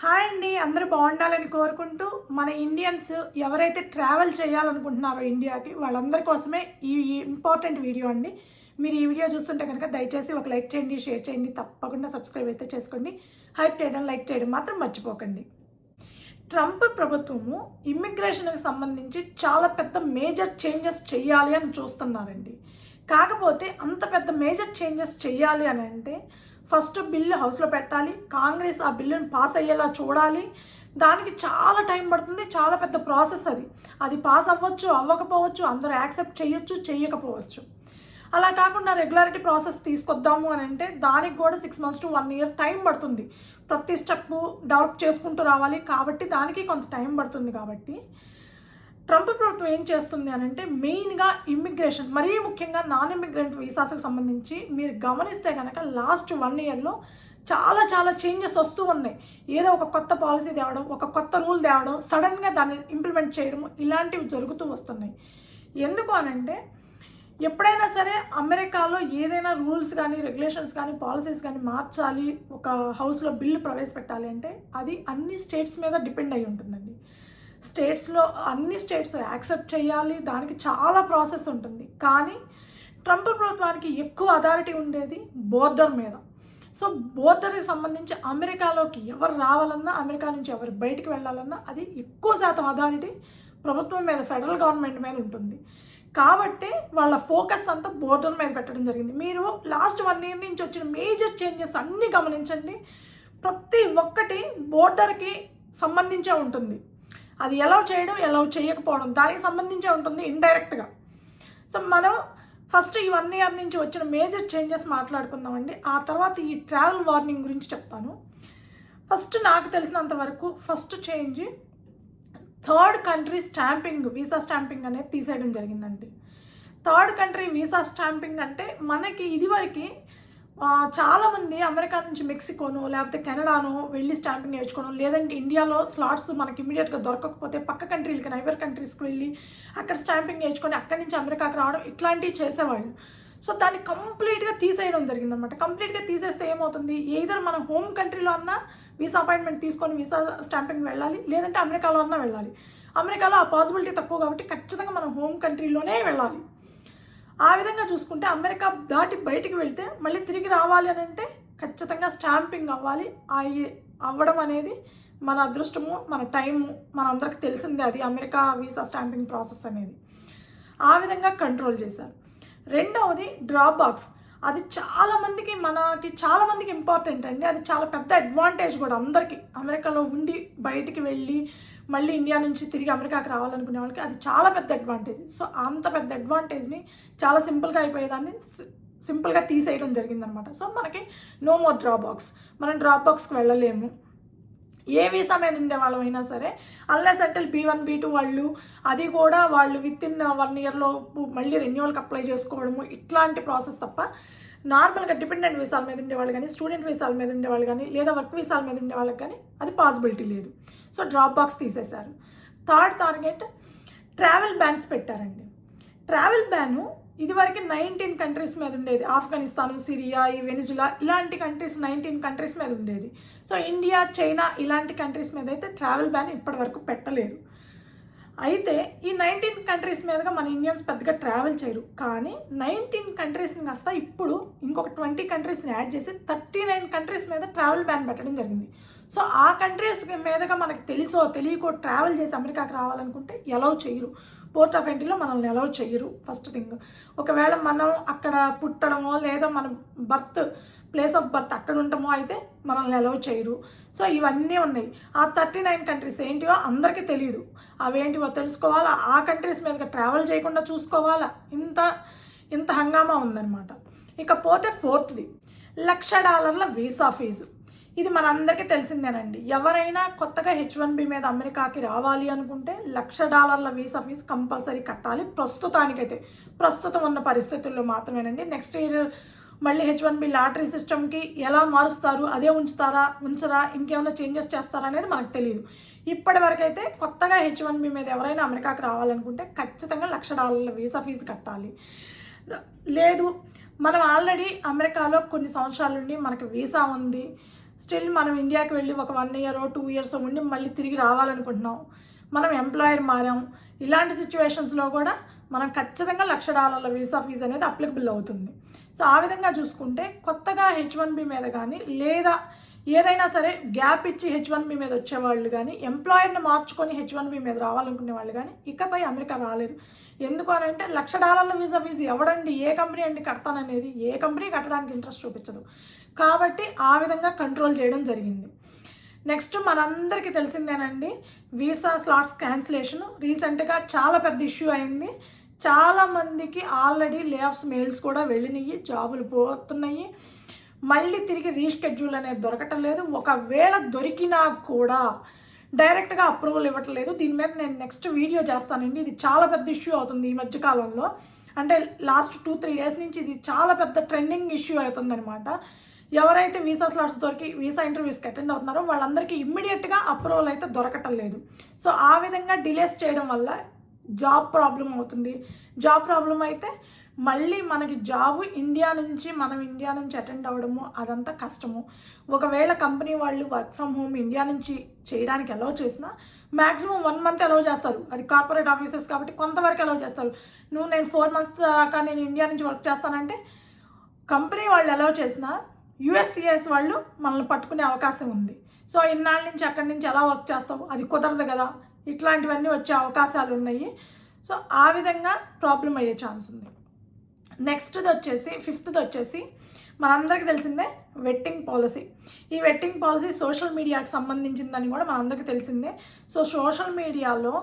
Hi అండి, అందరూ బాగుండాలని కోరుకుంటూ మన ఇండియన్స్ ఎవరైతే ట్రావెల్ చేయాలనుకుంటున్నారో ఇండియాకి వాళ్ళందరి కోసమే ఈ ఇంపార్టెంట్ వీడియో అండి. మీరు ఈ వీడియో చూస్తుంటే కనుక దయచేసి ఒక లైక్ చేయండి, షేర్ చేయండి, తప్పకుండా సబ్స్క్రైబ్ అయితే చేసుకోండి. హైప్ చేయడం, లైక్ చేయడం మాత్రం మర్చిపోకండి. ట్రంప్ ప్రభుత్వము ఇమ్మిగ్రేషన్కి సంబంధించి చాలా పెద్ద మేజర్ చేంజెస్ చేయాలి అని చూస్తున్నారండి. కాకపోతే అంత పెద్ద మేజర్ చేంజెస్ చేయాలి అని అంటే ఫస్ట్ బిల్లు హౌస్లో పెట్టాలి, కాంగ్రెస్ ఆ బిల్లును పాస్ అయ్యేలా చూడాలి. దానికి చాలా టైం పడుతుంది, చాలా పెద్ద ప్రాసెస్ అది. అది పాస్ అవ్వచ్చు, అవ్వకపోవచ్చు, అందరూ యాక్సెప్ట్ చేయొచ్చు, చేయకపోవచ్చు. అలా కాకుండా రెగ్యులారిటీ ప్రాసెస్ తీసుకొద్దాము అని అంటే దానికి కూడా 6 months to 1 year టైం పడుతుంది. ప్రతి స్టెప్ డెవలప్ చేసుకుంటూ రావాలి కాబట్టి దానికి కొంత టైం పడుతుంది. కాబట్టి ట్రంప్ ప్రభుత్వం ఏం చేస్తుంది అని అంటే మెయిన్గా ఇమ్మిగ్రేషన్, మరీ ముఖ్యంగా నాన్ ఇమ్మిగ్రెంట్ వీసాస్కి సంబంధించి మీరు గమనిస్తే కనుక లాస్ట్ 1 yearలో చాలా చాలా చేంజెస్ వస్తూ ఉన్నాయి. ఏదో ఒక కొత్త పాలసీ తేవడం, ఒక కొత్త రూల్ తేవడం, సడన్గా దాన్ని ఇంప్లిమెంట్ చేయడం, ఇలాంటివి జరుగుతూ వస్తున్నాయి. ఎందుకు అనంటే ఎప్పుడైనా సరే అమెరికాలో ఏదైనా రూల్స్ కానీ, రెగ్యులేషన్స్ కానీ, పాలసీస్ కానీ మార్చాలి, ఒక హౌస్లో బిల్లు ప్రవేశపెట్టాలి అంటే అది అన్ని స్టేట్స్ మీద డిపెండ్ అయి ఉంటుందండి. అన్ని స్టేట్స్ యాక్సెప్ట్ చేయాలి, దానికి చాలా ప్రాసెస్ ఉంటుంది. కానీ ట్రంప్ ప్రభుత్వానికి ఎక్కువ అథారిటీ ఉండేది బోర్డర్ మీద. సో బోర్డర్కి సంబంధించి అమెరికాలోకి ఎవరు రావాలన్నా, అమెరికా నుంచి ఎవరు బయటికి వెళ్ళాలన్నా అది ఎక్కువ శాతం అథారిటీ ప్రభుత్వం మీద, ఫెడరల్ గవర్నమెంట్ మీద ఉంటుంది. కాబట్టి వాళ్ళ ఫోకస్ అంతా బోర్డర్ మీద పెట్టడం జరిగింది. మీరు లాస్ట్ 1 year నుంచి వచ్చిన మేజర్ చేంజెస్ అన్నీ గమనించండి. ప్రతి ఒక్కటి బోర్డర్కి సంబంధించే ఉంటుంది. అది ఎలా చేయడం, ఎలా చేయకపోవడం దానికి సంబంధించే ఉంటుంది ఇండైరెక్ట్గా. సో మనం ఫస్ట్ ఈ 1 year నుంచి వచ్చిన మేజర్ చేంజెస్ మాట్లాడుకుందామండి. ఆ తర్వాత ఈ ట్రావెల్ వార్నింగ్ గురించి చెప్తాను. ఫస్ట్ నాకు తెలిసినంత వరకు first change third country stamping, visa stamping అనేది తీసేయడం జరిగిందండి. థర్డ్ కంట్రీ వీసా స్టాంపింగ్ అంటే మనకి ఇదివరకు చాలామంది అమెరికా నుంచి మెక్సికోను లేకపోతే కెనడాను వెళ్ళి స్టాంపింగ్ నేర్చుకోవడం, లేదంటే ఇండియాలో స్లాట్స్ మనకి ఇమీడియట్గా దొరకకపోతే పక్క కంట్రీలకి, నైబర్ కంట్రీస్కి వెళ్ళి అక్కడ స్టాంపింగ్ నేర్చుకొని అక్కడి నుంచి అమెరికాకి రావడం, ఇట్లాంటివి చేసేవాళ్ళు. సో దాన్ని కంప్లీట్గా తీసేయడం జరిగిందనమాట. కంప్లీట్గా తీసేస్తే ఏమవుతుంది, ఏదైనా మన హోమ్ కంట్రీలో అన్నా వీసా అపాయింట్మెంట్ తీసుకొని వీసా స్టాంపింగ్ వెళ్ళాలి, లేదంటే అమెరికాలో అన్నా వెళ్ళాలి. అమెరికాలో ఆ పాసిబిలిటీ తక్కువ కాబట్టి ఖచ్చితంగా మనం హోమ్ కంట్రీలోనే వెళ్ళాలి. ఆ విధంగా చూసుకుంటే అమెరికా దాటి బయటికి వెళ్తే మళ్ళీ తిరిగి రావాలి అని అంటే ఖచ్చితంగా స్టాంపింగ్ అవ్వాలి. అవ్వడం అనేది మన అదృష్టము, మన టైము, మనందరికి తెలిసిందే. అది అమెరికా వీసా స్టాంపింగ్ ప్రాసెస్ అనేది ఆ విధంగా కంట్రోల్ చేశారు. రెండవది డ్రాప్ బాక్స్. అది చాలామందికి ఇంపార్టెంట్ అండి. అది చాలా పెద్ద అడ్వాంటేజ్ కూడా అందరికీ. అమెరికాలో ఉండి బయటికి వెళ్ళి మళ్ళీ ఇండియా నుంచి తిరిగి అమెరికాకి రావాలనుకునే వాళ్ళకి అది చాలా పెద్ద అడ్వాంటేజ్. సో అంత పెద్ద అడ్వాంటేజ్ని చాలా సింపుల్గా అయిపోయేదాన్ని సింపుల్గా తీసేయడం జరిగిందనమాట. సో మనకి నో మోర్ డ్రాప్ బాక్స్, మనం డ్రాప్ బాక్స్కి వెళ్ళలేము. ఏ వీసా మీద ఉండే వాళ్ళమైనా సరే అన్లెస్ అంటిల్ B1 B2 వాళ్ళు, అది కూడా వాళ్ళు వితిన్ 1 yearలో మళ్ళీ రెన్యువల్కి అప్లై చేసుకోవడము, ఇట్లాంటి ప్రాసెస్ తప్ప నార్మల్గా డిపెండెంట్ వీసాల మీద ఉండేవాళ్ళు కానీ, స్టూడెంట్ వీసాల మీద ఉండేవాళ్ళు కానీ, లేదా వర్క్ వీసాల మీద ఉండే వాళ్ళకి కానీ అది పాసిబిలిటీ లేదు. సో డ్రాప్ బాక్స్ తీసేశారు. థర్డ్ టార్గెట్ ట్రావెల్ బ్యాన్స్ పెట్టారండి. ట్రావెల్ బ్యాను ఇదివరకు 19 కంట్రీస్ మీద ఉండేది. ఆఫ్ఘనిస్తాన్, సిరియా, ఈ వెనిజులా, ఇలాంటి కంట్రీస్ 19 కంట్రీస్ మీద ఉండేది. సో ఇండియా, చైనా ఇలాంటి కంట్రీస్ మీద అయితే ట్రావెల్ బ్యాన్ ఇప్పటి వరకు పెట్టలేదు. అయితే ఈ 19 కంట్రీస్ మీదగా మన ఇండియన్స్ పెద్దగా ట్రావెల్ చేయరు. కానీ 19 కంట్రీస్ని కాస్త ఇప్పుడు ఇంకొక 20 కంట్రీస్ని యాడ్ చేసి 39 కంట్రీస్ మీద ట్రావెల్ బ్యాన్ పెట్టడం జరిగింది. సో ఆ కంట్రీస్ మీదగా మనకు తెలియకో ట్రావెల్ చేసి అమెరికాకి రావాలనుకుంటే అలౌ చేయరు. పోర్ట్ ఆఫ్ ఎంట్రీలో మనల్ని అలౌ చేయరు. ఫస్ట్ థింగ్, ఒకవేళ మనం అక్కడ పుట్టడమో లేదా మన ప్లేస్ ఆఫ్ బర్త్ అక్కడ ఉంటామో అయితే మనల్ని అలౌ చేయరు. సో ఇవన్నీ ఉన్నాయి. ఆ 39 కంట్రీస్ ఏంటివో అందరికీ తెలియదు. అవేంటివో తెలుసుకోవాలా, ఆ కంట్రీస్ మీదగా ట్రావెల్ చేయకుండా చూసుకోవాలా, ఇంత హంగామా ఉందన్నమాట. ఇకపోతే ఫోర్త్ది $1,00,000 వీసా ఫీజు. ఇది మనందరికీ తెలిసిందేనండి. ఎవరైనా కొత్తగా H1B మీద అమెరికాకి రావాలి అనుకుంటే $1,00,000 వీసా ఫీజు కంపల్సరీ కట్టాలి. ప్రస్తుతం ఉన్న పరిస్థితుల్లో మాత్రమేనండి. నెక్స్ట్ ఇయర్ మళ్ళీ H1B లాటరీ సిస్టమ్కి ఎలా మారుస్తారు, అదే ఉంచరా, ఇంకేమైనా చేంజెస్ చేస్తారా అనేది మనకు తెలియదు. ఇప్పటి వరకు అయితే కొత్తగా H1B మీద ఎవరైనా అమెరికాకి రావాలనుకుంటే ఖచ్చితంగా $1,00,000 వీసా ఫీజు కట్టాలి. లేదు మనం ఆల్రెడీ అమెరికాలో కొన్ని సంవత్సరాల నుండి మనకి వీసా ఉంది, స్టిల్ మనం ఇండియాకి వెళ్ళి ఒక 1 year 2 years ఉండి మళ్ళీ తిరిగి రావాలనుకుంటున్నాం, మనం ఎంప్లాయర్ మారాం, ఇలాంటి సిచ్యువేషన్స్లో కూడా మనం ఖచ్చితంగా $1,00,000 వీసా ఫీజు అనేది అప్లికబుల్ అవుతుంది. సో ఆ విధంగా చూసుకుంటే కొత్తగా H1B మీద కానీ లేదా ఏదైనా సరే గ్యాప్ ఇచ్చి H1B మీద వచ్చేవాళ్ళు కానీ, ఎంప్లాయర్ని మార్చుకొని H1B మీద రావాలనుకునే వాళ్ళు కానీ ఇకపై అమెరికా రాలేరు. ఎందుకు అని అంటే $1,00,000 వీసా ఫీజు ఎవడండి, ఏ కంపెనీ అండి కడతాననేది? ఏ కంపెనీ కట్టడానికి ఇంట్రెస్ట్ చూపించదు. కాబట్టి ఆ విధంగా కంట్రోల్ చేయడం జరిగింది. నెక్స్ట్ మనందరికీ తెలిసిందేనండి, వీసా స్లాట్స్ క్యాన్సిలేషన్ రీసెంట్గా చాలా పెద్ద ఇష్యూ అయింది. చాలామందికి ఆల్రెడీ లే ఆఫ్స్ మెయిల్స్ కూడా వెళ్ళినాయి, జాబులు పోతున్నాయి, మళ్ళీ తిరిగి రీషెడ్యూల్ అనేది దొరకటం లేదు. ఒకవేళ దొరికినా కూడా డైరెక్ట్గా అప్రూవల్ ఇవ్వట్లేదు. దీని మీద నేను నెక్స్ట్ వీడియో చేస్తానండి. ఇది చాలా పెద్ద ఇష్యూ అవుతుంది ఈ మధ్యకాలంలో, అంటే లాస్ట్ 2-3 days నుంచి ఇది చాలా పెద్ద ట్రెండింగ్ ఇష్యూ అవుతుందన్నమాట. ఎవరైతే వీసా స్లాట్స్ దొరికి వీసా ఇంటర్వ్యూస్కి అటెండ్ అవుతున్నారో వాళ్ళందరికీ ఇమ్మీడియట్గా అప్రూవల్ అయితే దొరకటం లేదు. సో ఆ విధంగా డిలేస్ చేయడం వల్ల జాబ్ ప్రాబ్లం అవుతుంది. జాబ్ ప్రాబ్లం అయితే మళ్ళీ మనకి జాబు మనం ఇండియా నుంచి అటెండ్ అవ్వడము అదంతా కష్టము. ఒకవేళ కంపెనీ వాళ్ళు వర్క్ ఫ్రమ్ హోమ్ ఇండియా నుంచి చేయడానికి అలౌ చేసినా మ్యాక్సిమం 1 month అలౌ చేస్తారు. అది కార్పొరేట్ ఆఫీసెస్ కాబట్టి కొంతవరకు అలౌ చేస్తారు. నేను 4 months దాకా నేను ఇండియా నుంచి వర్క్ చేస్తానంటే కంపెనీ వాళ్ళు అలౌ చేసినా USCIS వాళ్ళు మనల్ని పట్టుకునే అవకాశం ఉంది. సో ఇన్నాళ్ళ నుంచి అక్కడి నుంచి ఎలా వర్క్ చేస్తావు, అది కుదరదు కదా, ఇట్లాంటివన్నీ వచ్చే అవకాశాలు ఉన్నాయి. సో ఆ విధంగా ప్రాబ్లం అయ్యే ఛాన్స్ ఉంది. నెక్స్ట్ది వచ్చేసి 5th వచ్చేసి మనందరికీ తెలిసిందే వెట్టింగ్ పాలసీ. ఈ వెట్టింగ్ పాలసీ సోషల్ మీడియాకి సంబంధించిందని కూడా మనందరికీ తెలిసిందే. సో సోషల్ మీడియాలో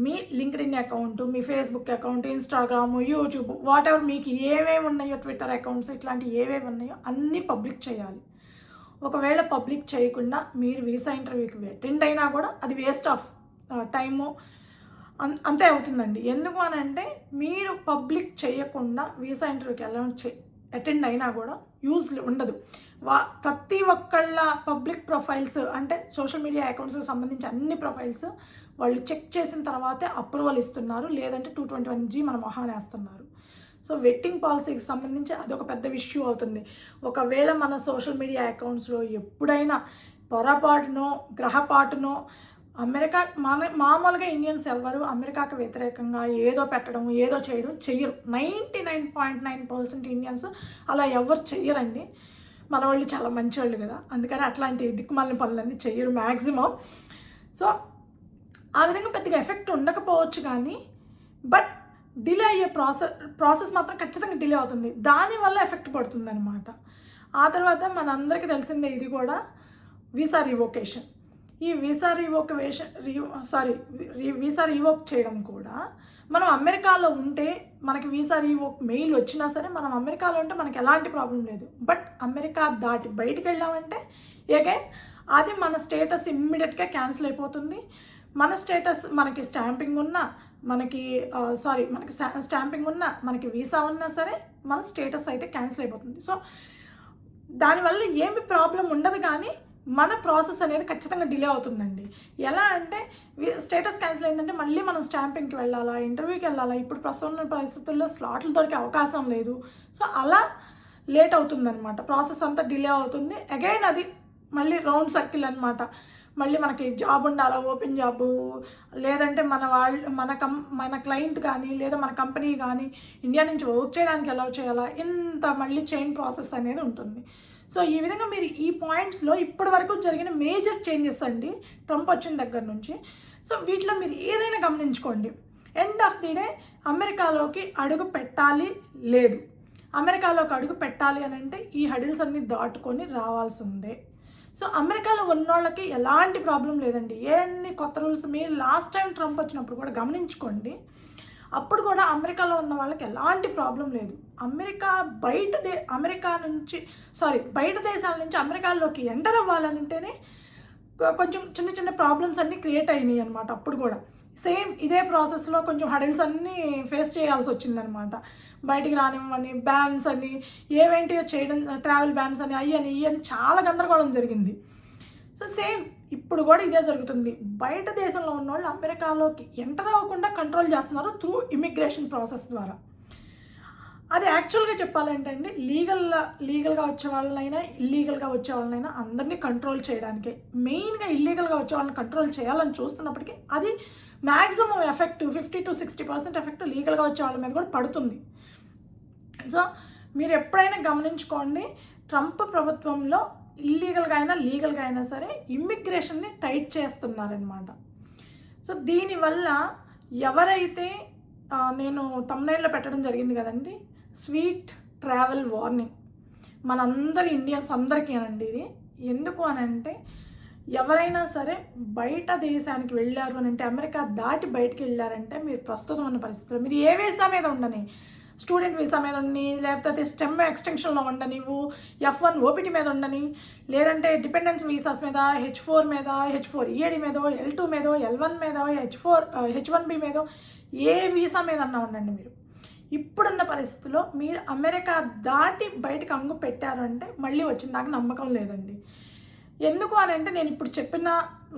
మీ లింక్డ్ఇన్ అకౌంట్, మీ Facebook account, Instagram, YouTube, whatever మీకు ఏమేమి ఉన్నాయో, ట్విట్టర్ అకౌంట్స్ ఇట్లాంటివి ఏవేవి ఉన్నాయో అన్నీ పబ్లిక్ చేయాలి. ఒకవేళ పబ్లిక్ చేయకుండా మీరు వీసా ఇంటర్వ్యూకి అటెండ్ అయినా కూడా అది వేస్ట్ ఆఫ్ టైము అంతే అవుతుందండి. ఎందుకు అని అంటే మీరు పబ్లిక్ చేయకుండా వీసా ఇంటర్వ్యూకి అటెండ్ అయినా కూడా యూజ్ ఉండదు. ప్రతి ఒక్కళ్ళ పబ్లిక్ ప్రొఫైల్స్ అంటే సోషల్ మీడియా అకౌంట్స్కి సంబంధించి అన్ని ప్రొఫైల్స్ వాళ్ళు చెక్ చేసిన తర్వాతే అప్రూవల్ ఇస్తున్నారు, లేదంటే 221G మన మొహాన్ని వేస్తున్నారు. సో వెట్టింగ్ పాలసీకి సంబంధించి అదొక పెద్ద ఇష్యూ అవుతుంది. ఒకవేళ మన సోషల్ మీడియా అకౌంట్స్లో ఎప్పుడైనా పొరపాటునో గ్రహపాటునో మామూలుగా ఇండియన్స్ ఎవరు అమెరికాకు వ్యతిరేకంగా ఏదో పెట్టడం ఏదో చేయడం చెయ్యరు. 99.9% ఇండియన్స్ అలా ఎవరు చెయ్యరండి. మన వాళ్ళు చాలా మంచివాళ్ళు కదా, అందుకని అట్లాంటి దిక్కుమాలిన పనులన్నీ చెయ్యరు మ్యాక్సిమం. సో ఆ విధంగా పెద్దగా ఎఫెక్ట్ ఉండకపోవచ్చు కానీ బట్ డిలే అయ్యే ప్రాసెస్ మాత్రం ఖచ్చితంగా డిలే అవుతుంది. దానివల్ల ఎఫెక్ట్ పడుతుంది అనమాట. ఆ తర్వాత మనందరికీ తెలిసిందే ఇది కూడా వీసా రివోకేషన్. ఈ వీసా రివోక్ చేయడం కూడా మనం అమెరికాలో ఉంటే మనకి వీసా రివోక్ మెయిల్ వచ్చినా సరే మనం అమెరికాలో ఉంటే మనకి ఎలాంటి ప్రాబ్లం లేదు. బట్ అమెరికా దాటి బయటికి వెళ్ళామంటే అగైన్ అది మన స్టేటస్ ఇమ్మీడియట్గా క్యాన్సిల్ అయిపోతుంది. మన స్టేటస్ మనకి స్టాంపింగ్ ఉన్నా మనకి స్టాంపింగ్ ఉన్నా మనకి వీసా ఉన్నా సరే మన స్టేటస్ అయితే క్యాన్సిల్ అయిపోతుంది. సో దానివల్ల ఏమి ప్రాబ్లం ఉండదు కానీ మన ప్రాసెస్ అనేది ఖచ్చితంగా డిలే అవుతుందండి. ఎలా అంటే స్టేటస్ క్యాన్సిల్ అయిందంటే మళ్ళీ మనం స్టాంపింగ్కి వెళ్ళాలా, ఇంటర్వ్యూకి వెళ్ళాలా, ఇప్పుడు ప్రస్తుతం ఉన్న పరిస్థితుల్లో స్లాట్లు దొరికే అవకాశం లేదు. సో అలా లేట్ అవుతుందన్నమాట, ప్రాసెస్ అంతా డిలే అవుతుంది. అగైన్ అది మళ్ళీ రౌండ్ సర్కిల్ అనమాట. మళ్ళీ మనకి జాబ్ ఉండాలా, ఓపెన్ జాబు, లేదంటే మన క్లయింట్ కానీ లేదా మన కంపెనీ కానీ ఇండియా నుంచి వర్క్ చేయడానికి ఎలా చేయాలా, ఇంత మళ్ళీ చైన్ ప్రాసెస్ అనేది ఉంటుంది. సో ఈ విధంగా మీరు ఈ పాయింట్స్లో ఇప్పటి వరకు జరిగిన మేజర్ చేంజెస్ అండి ట్రంప్ వచ్చిన దగ్గర నుంచి. సో వీటిలో మీరు ఏదైనా గమనించుకోండి, ఎండ్ ఆఫ్ ది డే అమెరికాలోకి అడుగు పెట్టాలి లేదు, అమెరికాలోకి అడుగు పెట్టాలి అని అంటే ఈ హడిల్స్ అన్ని దాటుకొని రావాల్సిందే. సో అమెరికాలో ఉన్నోళ్ళకి ఎలాంటి ప్రాబ్లం లేదండి. ఎన్ని కొత్త రూల్స్ మీరు లాస్ట్ టైం ట్రంప్ వచ్చినప్పుడు కూడా గమనించుకోండి, అప్పుడు కూడా అమెరికాలో ఉన్న వాళ్ళకి ఎలాంటి ప్రాబ్లం లేదు. బయట దేశాల నుంచి అమెరికాలోకి ఎంటర్ అవ్వాలంటేనే కొంచెం చిన్న చిన్న ప్రాబ్లమ్స్ అన్నీ క్రియేట్ అయినాయి అనమాట. అప్పుడు కూడా సేమ్ ఇదే ప్రాసెస్లో కొంచెం హడిల్స్ అన్నీ ఫేస్ చేయాల్సి వచ్చిందనమాట. బయటికి రానివ్వని, బ్యాన్స్ అని, ఏవేంటియో చేయడం, ట్రావెల్ బ్యాన్స్ అని, అయ్యని ఇవని చాలా గందరగోళం జరిగింది. సో సేమ్ ఇప్పుడు కూడా ఇదే జరుగుతుంది. బయట దేశంలో ఉన్న వాళ్ళు అమెరికాలోకి ఎంటర్ అవ్వకుండా కంట్రోల్ చేస్తున్నారు త్రూ ఇమిగ్రేషన్ ప్రాసెస్ ద్వారా. అది యాక్చువల్గా చెప్పాలంటే అండి లీగల్గా వచ్చే వాళ్ళనైనా ఇల్లీగల్గా వచ్చే వాళ్ళనైనా అందరినీ కంట్రోల్ చేయడానికే. మెయిన్గా ఇల్లీగల్గా వచ్చే వాళ్ళని కంట్రోల్ చేయాలని చూస్తున్నప్పటికీ అది మ్యాక్సిమం ఎఫెక్ట్ 50-60% ఎఫెక్ట్ లీగల్గా వచ్చే వాళ్ళ మీద కూడా పడుతుంది. సో మీరు ఎప్పుడైనా గమనించుకోండి, ట్రంప్ ప్రభుత్వంలో ఇల్లీగల్గా అయినా లీగల్గా అయినా సరే ఇమ్మిగ్రేషన్ని టైట్ చేస్తున్నారనమాట. సో దీనివల్ల ఎవరైతే నేను తమ్నైల్లో పెట్టడం జరిగింది కదండి, స్వీట్ ట్రావెల్ వార్నింగ్ మనందరి ఇండియన్స్ అందరికీ అనండి ఇది. ఎందుకు అని అంటే ఎవరైనా సరే బయట దేశానికి వెళ్ళారు అని అంటే, అమెరికా దాటి బయటికి వెళ్ళారంటే మీరు ప్రస్తుతం ఉన్న పరిస్థితుల్లో మీరు ఏ వీసా మీద ఉండని, స్టూడెంట్ వీసా మీద ఉండని, లేకపోతే స్టెమ్ ఎక్స్టెన్షన్లో ఉండనివ్వు, F1 OPT మీద ఉండని, లేదంటే డిపెండెన్స్ వీసాస్ మీద H4 మీద, H4 EAD మీదో, L2 మీదో, L1 మీదో, H1B మీదో, ఏ వీసా మీద అన్నా ఉండండి మీరు. ఇప్పుడున్న పరిస్థితుల్లో మీరు అమెరికా దాటి బయటకు అడుగు పెట్టారు అంటే మళ్ళీ వచ్చిన దాకా నమ్మకం లేదండి. ఎందుకు అని అంటే నేను ఇప్పుడు చెప్పిన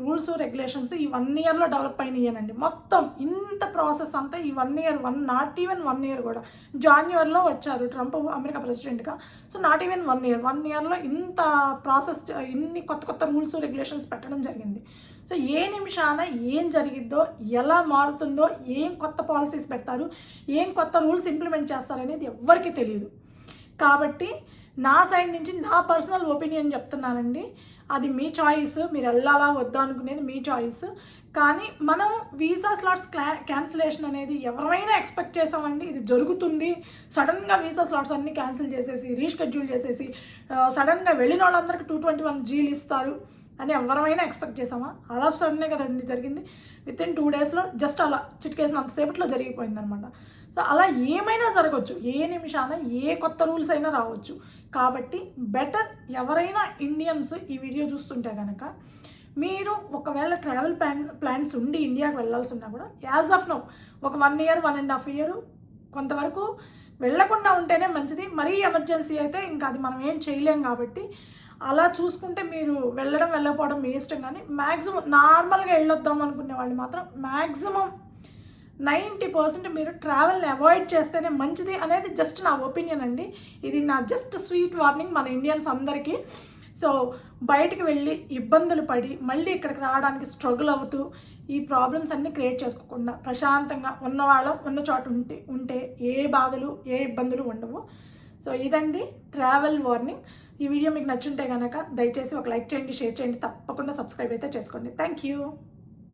రూల్స్ రెగ్యులేషన్స్ ఈ 1 ఇయర్లో డెవలప్ అయినాయనండి. మొత్తం ఇంత ప్రాసెస్ అంతా ఈ 1 ఇయర్, నాట్ ఈవెన్ 1 ఇయర్ కూడా, జాన్యువరిలో వచ్చారు ట్రంప్ అమెరికా ప్రెసిడెంట్గా. సో నాట్ ఈవెన్ 1 ఇయర్లో ఇంత ప్రాసెస్, ఇన్ని కొత్త రూల్స్ రెగ్యులేషన్స్ పెట్టడం జరిగింది. సో ఏ నిమిషాన ఏం జరిగిద్దో, ఎలా మారుతుందో, ఏం కొత్త పాలసీస్ పెడతారు, ఏం కొత్త రూల్స్ ఇంప్లిమెంట్ చేస్తారనేది ఎవ్వరికీ తెలియదు. కాబట్టి నా సైడ్ నుంచి నా పర్సనల్ ఒపీనియన్ చెప్తున్నానండి. అది మీ చాయిస్, మీరు వెళ్ళాలా వద్దా అనుకునేది మీ చాయిస్. కానీ మనం వీసా స్లాట్స్ క్యాన్సిలేషన్ అనేది ఎవరైనా ఎక్స్పెక్ట్ చేసామండి, ఇది జరుగుతుంది. సడన్గా వీసా స్లాట్స్ అన్నీ క్యాన్సిల్ చేసేసి, రీషెడ్యూల్ చేసేసి, సడన్గా వెళ్ళిన వాళ్ళందరికీ 221 G'లు ఇస్తారు అని ఎవరైనా ఎక్స్పెక్ట్ చేసామా? అలా సడన్నే కదండి జరిగింది. వితిన్ 2 డేస్లో జస్ట్ అలా చిటికేసినంతసేపట్లో జరిగిపోయిందనమాట. సో అలా ఏమైనా జరగవచ్చు, ఏ నిమిషాన ఏ కొత్త రూల్స్ అయినా రావచ్చు. కాబట్టి బెటర్ ఎవరైనా ఇండియన్స్ ఈ వీడియో చూస్తుంటే కనుక, మీరు ఒకవేళ ట్రావెల్ ప్లాన్స్ ఉండి ఇండియాకి వెళ్ళాల్సి ఉన్నా కూడా యాజ్ ఆఫ్ నౌ ఒక 1 ఇయర్ 1.5 ఇయర్ కొంతవరకు వెళ్ళకుండా ఉంటేనే మంచిది. మరీ ఎమర్జెన్సీ అయితే ఇంకా అది మనం ఏం చేయలేం. కాబట్టి అలా చూసుకుంటే మీరు వెళ్ళకపోవడం మీ ఇష్టం. కానీ మ్యాక్సిమం నార్మల్గా వెళ్ళొద్దాం అనుకునే వాళ్ళు మాత్రం మ్యాక్సిమం 90% మీరు ట్రావెల్ని అవాయిడ్ చేస్తేనే మంచిది అనేది జస్ట్ నా ఒపీనియన్ అండి. ఇది నా జస్ట్ స్వీట్ వార్నింగ్ మన ఇండియన్స్ అందరికీ. సో బయటికి వెళ్ళి ఇబ్బందులు పడి మళ్ళీ ఇక్కడికి రావడానికి స్ట్రగుల్ అవుతూ ఈ ప్రాబ్లమ్స్ అన్నీ క్రియేట్ చేసుకోకుండా ప్రశాంతంగా ఉన్నవాళ్ళం ఉన్న చోట ఉంటే ఏ బాధలు ఏ ఇబ్బందులు ఉండవు. సో ఇదండి ట్రావెల్ వార్నింగ్. ఈ వీడియో మీకు నచ్చుంటే కనుక దయచేసి ఒక లైక్ చేయండి, షేర్ చేయండి, తప్పకుండా సబ్స్క్రైబ్ అయితే చేసుకోండి. Thank you.